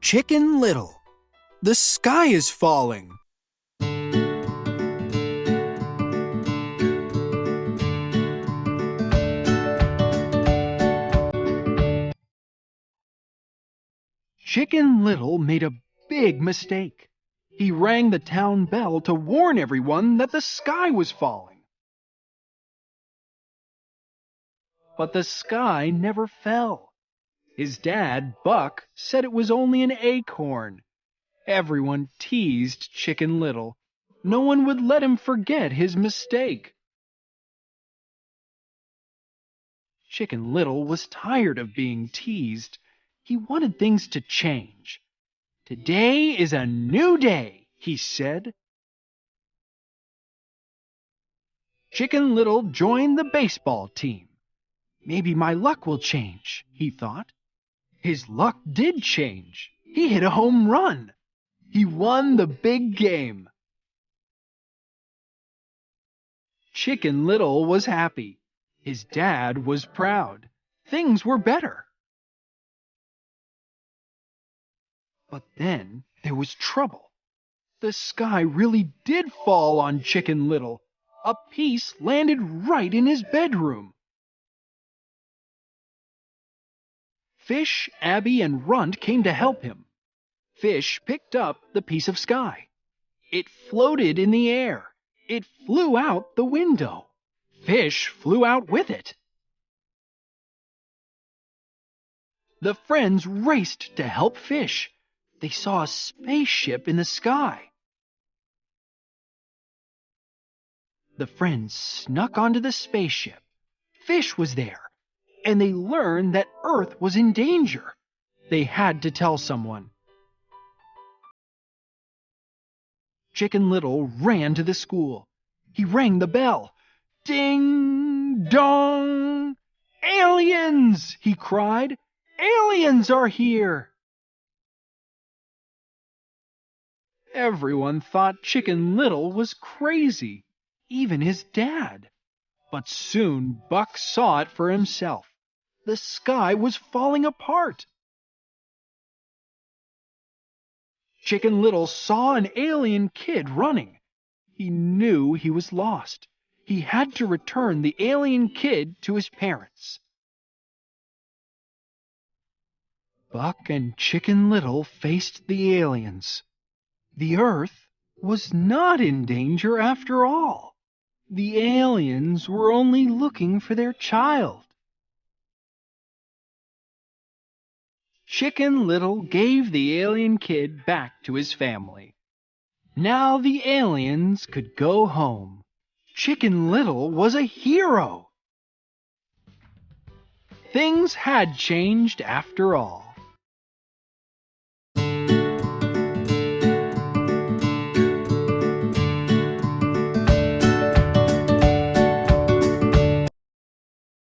Chicken Little. The sky is falling. Chicken Little made a big mistake. He rang the town bell to warn everyone that the sky was falling. But the sky never fell. His dad, Buck, said it was only an acorn. Everyone teased Chicken Little. No one would let him forget his mistake. Chicken Little was tired of being teased. He wanted things to change. "Today is a new day," he said. Chicken Little joined the baseball team. "Maybe my luck will change," he thought. His luck did change. He hit a home run. He won the big game. Chicken Little was happy. His dad was proud. Things were better. But then there was trouble. The sky really did fall on Chicken Little. A piece landed right in his bedroom. Fish, Abby, and Runt came to help him. Fish picked up the piece of sky. It floated in the air. It flew out the window. Fish flew out with it. The friends raced to help Fish. They saw a spaceship in the sky. The friends snuck onto the spaceship. Fish was there, and they learned that Earth was in danger. They had to tell someone. Chicken Little ran to the school. He rang the bell. "Ding dong! Aliens!" he cried. "Aliens are here!" Everyone thought Chicken Little was crazy, even his dad. But soon Buck saw it for himself. The sky was falling apart. Chicken Little saw an alien kid running. He knew he was lost. He had to return the alien kid to his parents. Buck and Chicken Little faced the aliens. The Earth was not in danger after all. The aliens were only looking for their child. Chicken Little gave the alien kid back to his family. Now the aliens could go home. Chicken Little was a hero. Things had changed after all.